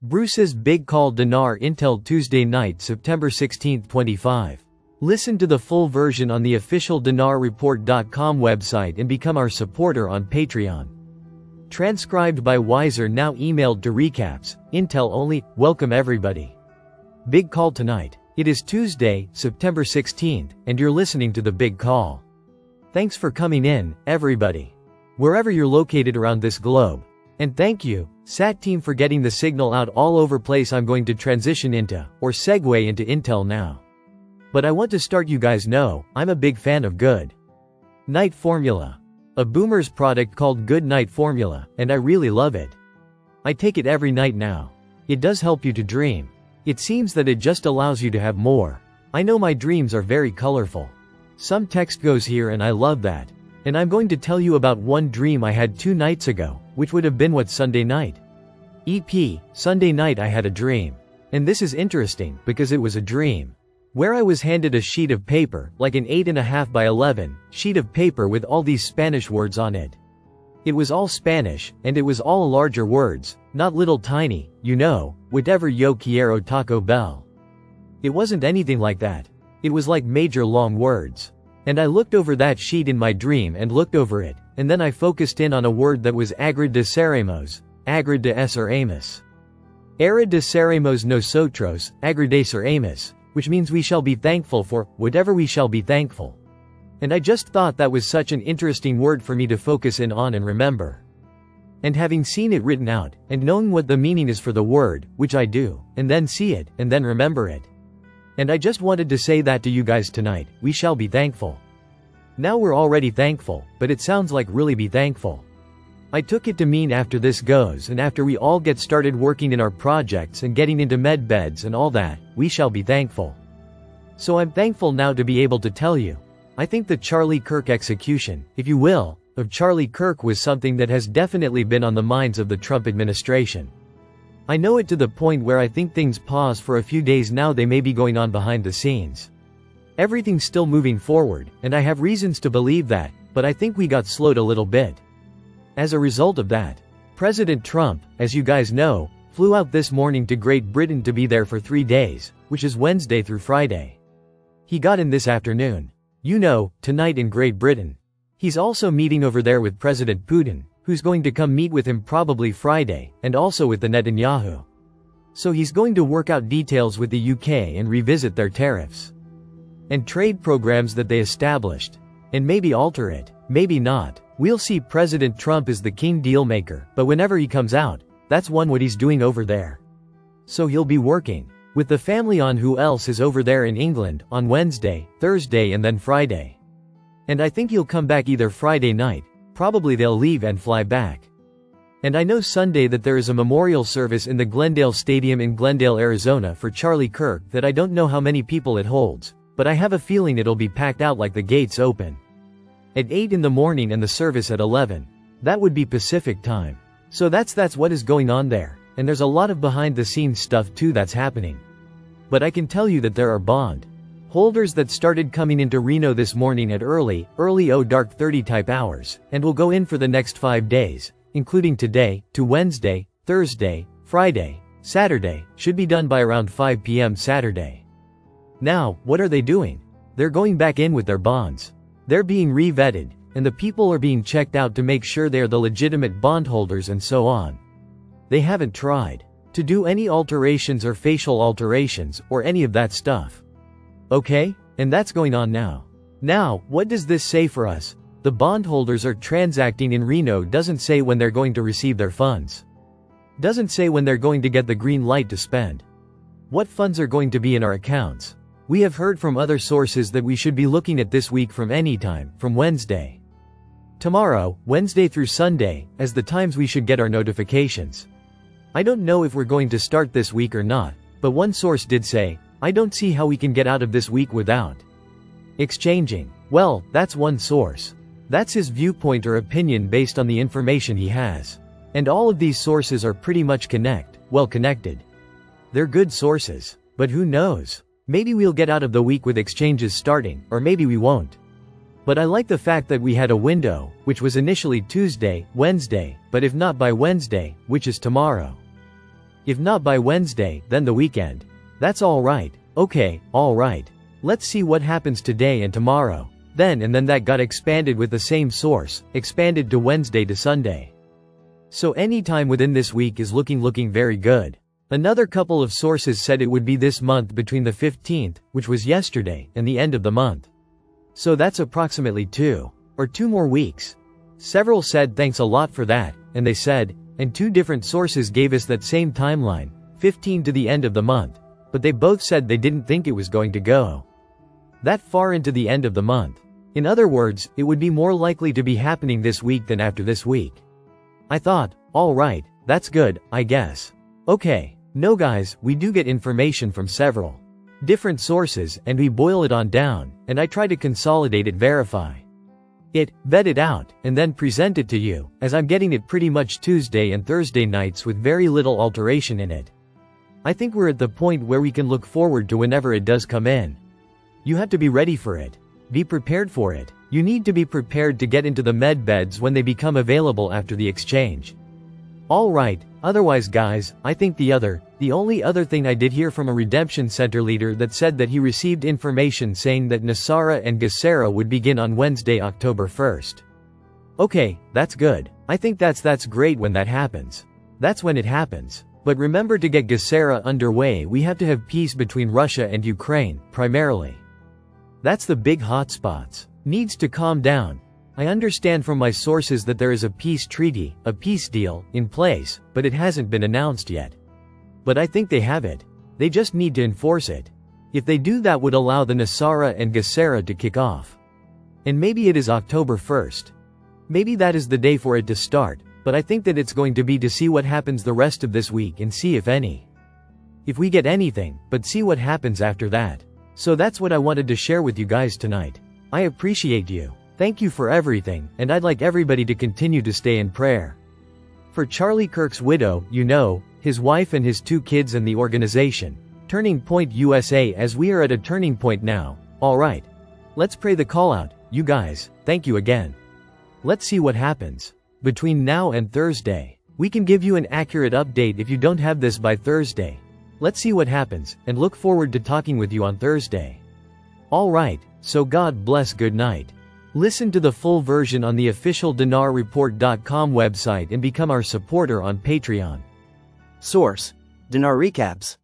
Bruce's big call Dinar Intel Tuesday night September 16, 25. Listen to the full version on the official dinarreport.com website and become our supporter on Patreon. Transcribed by Wiser now emailed to recaps, Intel only, welcome everybody. Big call tonight. It is Tuesday, September 16th, and you're listening to the big call. Thanks for coming in, everybody. Wherever you're located around this globe. And thank you, SAT team, for getting the signal out all over place. I'm going to transition into, or segue into Intel now. But I want to start you guys know, I'm a big fan of Good Night Formula. A boomer's product called Good Night Formula, and I really love it. I take it every night now. It does help you to dream. It seems that it just allows you to have more. I know my dreams are very colorful. Some text goes here and I love that. And I'm going to tell you about one dream I had 2 nights ago, which would have been what, Sunday night? Sunday night I had a dream. And this is interesting, because it was a dream where I was handed a sheet of paper, like an 8.5 by 11 sheet of paper with all these Spanish words on it. It was all Spanish, and it was all larger words, not little tiny, whatever yo quiero Taco Bell. It wasn't anything like that. It was like major long words. And I looked over that sheet in my dream and looked over it, and then I focused in on a word that was agradeceremos, agradeceremos. Agradeceremos nosotros, agradeceremos, which means we shall be thankful for, whatever we shall be thankful. And I just thought that was such an interesting word for me to focus in on and remember. And having seen it written out, and knowing what the meaning is for the word, which I do, and then see it, and then remember it. And I just wanted to say that to you guys tonight, we shall be thankful. Now we're already thankful, but it sounds like really be thankful. I took it to mean after this goes and after we all get started working in our projects and getting into med beds and all that, we shall be thankful. So I'm thankful now to be able to tell you. I think the Charlie Kirk execution, if you will, of Charlie Kirk was something that has definitely been on the minds of the Trump administration. I know it to the point where I think things pause for a few days now. They may be going on behind the scenes. Everything's still moving forward, and I have reasons to believe that, but I think we got slowed a little bit. As a result of that, President Trump, as you guys know, flew out this morning to Great Britain to be there for 3 days, which is Wednesday through Friday. He got in this afternoon. Tonight in Great Britain. He's also meeting over there with President Putin, who's going to come meet with him probably Friday, and also with the Netanyahu. So he's going to work out details with the UK and revisit their tariffs and trade programs that they established, and maybe alter it, maybe not. We'll see. President Trump is the king dealmaker, but whenever he comes out, that's what he's doing over there. So he'll be working with the family on who else is over there in England on Wednesday, Thursday and then Friday. And I think he'll come back either Friday night, probably they'll leave and fly back. And I know Sunday that there is a memorial service in the Glendale Stadium in Glendale, Arizona for Charlie Kirk that I don't know how many people it holds, but I have a feeling it'll be packed out like the gates open at 8 in the morning and the service at 11. That would be Pacific time. So that's what is going on there. And there's a lot of behind the scenes stuff too that's happening. But I can tell you that there are bond holders that started coming into Reno this morning at early dark 30 type hours, and will go in for the next 5 days, including today, to Wednesday, Thursday, Friday, Saturday, should be done by around 5 p.m. Saturday. Now, what are they doing? They're going back in with their bonds. They're being re-vetted, and the people are being checked out to make sure they are the legitimate bondholders and so on. They haven't tried to do any alterations or facial alterations or any of that stuff. Okay? And that's going on now. Now, what does this say for us? The bondholders are transacting in Reno. Doesn't say when they're going to receive their funds. Doesn't say when they're going to get the green light to spend. What funds are going to be in our accounts? We have heard from other sources that we should be looking at this week from any time, from Wednesday. Tomorrow, Wednesday through Sunday, as the times we should get our notifications. I don't know if we're going to start this week or not, but one source did say, I don't see how we can get out of this week without exchanging. Well, that's one source. That's his viewpoint or opinion based on the information he has. And all of these sources are pretty much connected. They're good sources. But who knows? Maybe we'll get out of the week with exchanges starting, or maybe we won't. But I like the fact that we had a window, which was initially Tuesday, Wednesday, but if not by Wednesday, which is tomorrow. If not by Wednesday, then the weekend. That's alright. Okay, alright. Let's see what happens today and tomorrow. And then that got expanded with the same source, expanded to Wednesday to Sunday. So any time within this week is looking very good. Another couple of sources said it would be this month between the 15th, which was yesterday, and the end of the month. So that's approximately 2 more weeks. Several said thanks a lot for that, and they said, and 2 different sources gave us that same timeline, 15 to the end of the month, but they both said they didn't think it was going to go that far into the end of the month. In other words, it would be more likely to be happening this week than after this week. I thought, alright, that's good, I guess. Okay, no guys, we do get information from several different sources and we boil it on down, and I try to consolidate it, verify it, vet it out, and then present it to you, as I'm getting it pretty much Tuesday and Thursday nights with very little alteration in it. I think we're at the point where we can look forward to whenever it does come in. You have to be ready for it. Be prepared for it. You need to be prepared to get into the med beds when they become available after the exchange. Alright, otherwise guys, I think the only other thing I did hear from a redemption center leader that said that he received information saying that Nasara and Gesera would begin on Wednesday, October 1st. Okay, that's good. I think that's great when that happens. That's when it happens. But remember, to get Gesera underway we have to have peace between Russia and Ukraine, primarily. That's the big hotspots. Needs to calm down. I understand from my sources that there is a peace treaty, a peace deal, in place, but it hasn't been announced yet. But I think they have it. They just need to enforce it. If they do, that would allow the Nasara and Gesera to kick off. And maybe it is October 1st. Maybe that is the day for it to start, but I think that it's going to be to see what happens the rest of this week and see if we get anything, but see what happens after that. So that's what I wanted to share with you guys tonight. I appreciate you. Thank you for everything, and I'd like everybody to continue to stay in prayer for Charlie Kirk's widow, his wife and his 2 kids, and the organization Turning Point USA, as we are at a turning point now. Alright. Let's pray the call out. You guys, thank you again. Let's see what happens between now and Thursday. We can give you an accurate update if you don't have this by Thursday. Let's see what happens, and look forward to talking with you on Thursday. Alright, so God bless, good night. Listen to the full version on the official DinarReport.com website and become our supporter on Patreon. Source: Dinar Recaps.